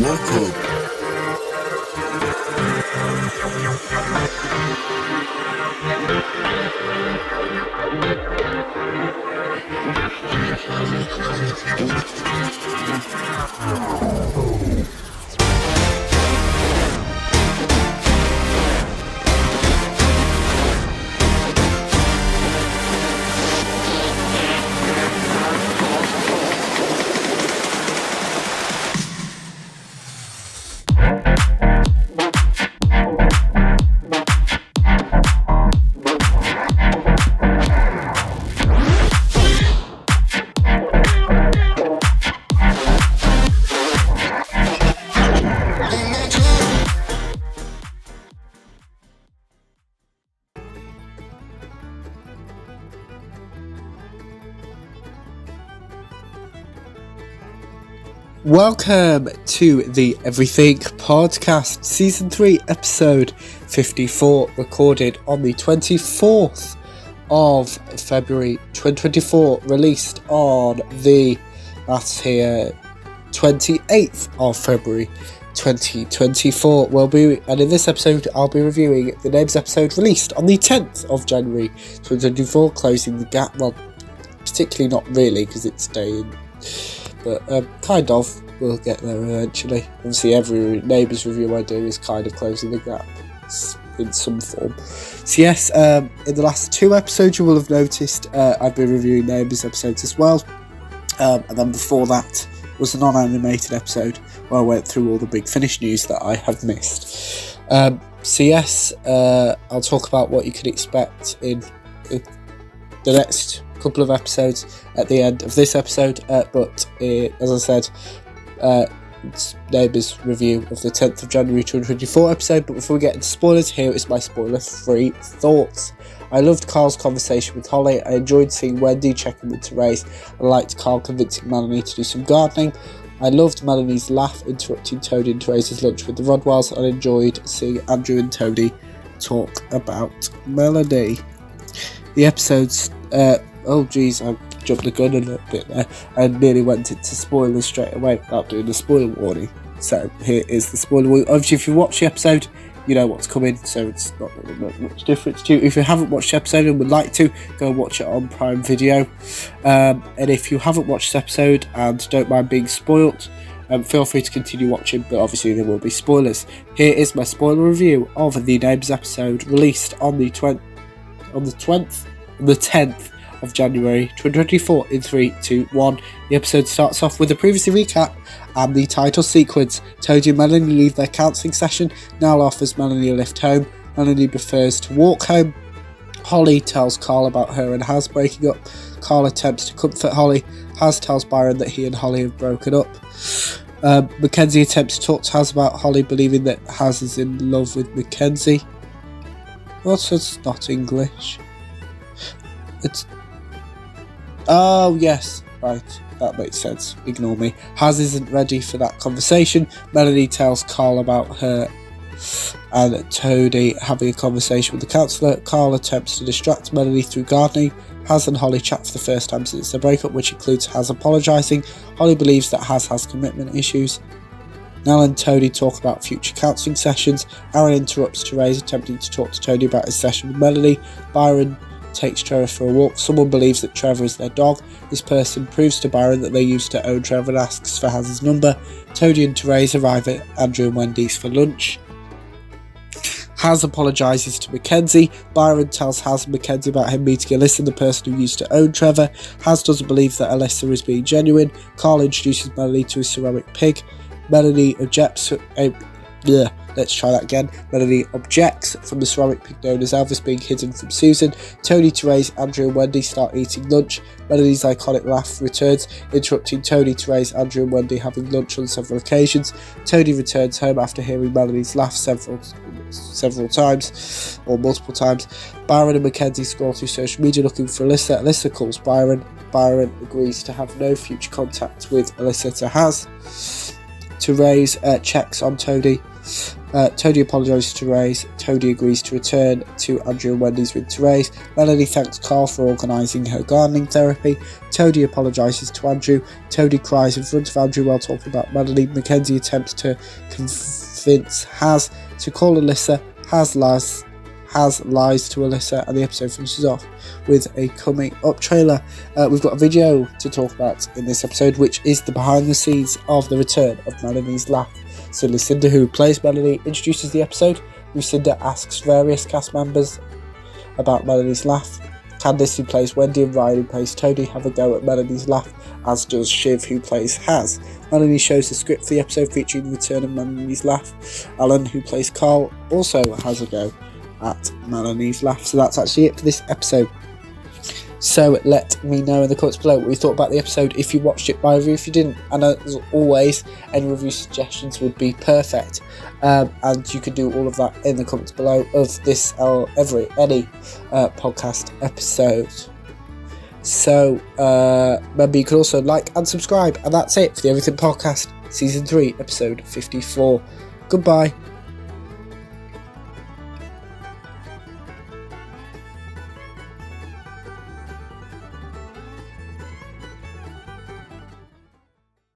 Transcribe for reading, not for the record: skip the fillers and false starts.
Welcome. Welcome to the Everything Podcast, Season 3, Episode 54, recorded on the 24th of February 2024, released on the, 28th of February 2024. And in this episode, I'll be reviewing the Neighbours episode released on the 10th of January 2024, closing the gap. Well, particularly not really, because it's staying, but kind of. We'll get there eventually. Obviously, every Neighbours review I do is kind of closing the gap in some form. So yes, in the last 2 episodes you will have noticed I've been reviewing Neighbours episodes as well. And then before that was a non-animated episode where I went through all the Big Finish news that I have missed. So yes, I'll talk about what you can expect in the next couple of episodes at the end of this episode, but as I said, it's Neighbours review of the 10th of January 2024 episode. But before we get into spoilers, here is my spoiler-free thoughts. I loved Carl's conversation with Holly. I enjoyed seeing Wendy checking with Therese. I liked Carl convincing Melanie to do some gardening. I loved Melanie's laugh interrupting Tony and Therese's lunch with the Rodwells, and enjoyed seeing Andrew and Tony talk about Melanie. The episodes, oh geez, I jumped the gun a little bit there and nearly went into spoilers straight away without doing a spoiler warning. So here is the spoiler warning. Obviously, if you watch the episode, you know what's coming, so it's not really much difference to you. If you haven't watched the episode and would like to, go and watch it on Prime Video. And if you haven't watched the episode and don't mind being spoilt, feel free to continue watching, but obviously there will be spoilers. Here is my spoiler review of the Neighbours episode released on the 10th of January 2024 in 3, 2, 1. The episode starts off with a previously recap and the title sequence. Toadie and Melanie leave their counselling session. Niall offers Melanie a lift home. Melanie prefers to walk home. Holly tells Carl about her and Haz breaking up. Carl attempts to comfort Holly. Haz tells Byron that he and Holly have broken up. Mackenzie attempts to talk to Haz about Holly believing that Haz is in love with Mackenzie. What's it's not English? It's... Oh, yes. Right. That makes sense. Ignore me. Haz isn't ready for that conversation. Melanie tells Carl about her and Toadie having a conversation with the counsellor. Carl attempts to distract Melanie through gardening. Haz and Holly chat for the first time since their breakup, which includes Haz apologising. Holly believes that Haz has commitment issues. Nell and Toadie talk about future counselling sessions. Aaron interrupts Therese attempting to talk to Toadie about his session with Melanie. Byron takes Trevor for a walk. Someone believes that Trevor is their dog. This person proves to Byron that they used to own Trevor and asks for Haz's number. Toadie and Therese arrive at Andrew and Wendy's for lunch. Haz apologises to Mackenzie. Byron tells Haz and Mackenzie about him meeting Alyssa, the person who used to own Trevor. Haz doesn't believe that Alyssa is being genuine. Carl introduces Melanie to a ceramic pig. Melanie objects Melanie objects from the ceramic pig known as Elvis being hidden from Susan. Tony, Therese, Andrew and Wendy start eating lunch. Melanie's iconic laugh returns, interrupting Tony, Therese, Andrew and Wendy having lunch on several occasions. Tony returns home after hearing Melanie's laugh several times, or multiple times. Byron and Mackenzie scroll through social media looking for Alyssa. Alyssa calls Byron. Byron agrees to have no future contact with Alyssa to Haz. Therese checks on Toadie. Toadie apologises to Therese. Toadie agrees to return to Andrew and Wendy's with Therese. Melanie thanks Carl for organising her gardening therapy. Toadie apologises to Andrew. Toadie cries in front of Andrew while talking about Melanie. Mackenzie attempts to convince Haz to call Alyssa. Haz lies to Alyssa, and the episode finishes off with a coming up trailer. We've got a video to talk about in this episode, which is the behind the scenes of the return of Melanie's laugh. So Lucinda, who plays Melanie, introduces the episode. Lucinda asks various cast members about Melanie's laugh. Candice, who plays Wendy, and Ryan, who plays Toadie, have a go at Melanie's laugh, as does Shiv, who plays Haz. Melanie shows the script for the episode featuring the return of Melanie's laugh. Alan, who plays Carl, also has a go at Melanie's laugh. So that's actually it for this episode. So let me know in the comments below what you thought about the episode, if you watched it by review, if you didn't, and as always, any review suggestions would be perfect, and you can do all of that in the comments below of this or any podcast episode. So remember, you can also like and subscribe, and that's it for the Everything Podcast Season 3 episode 54. Goodbye.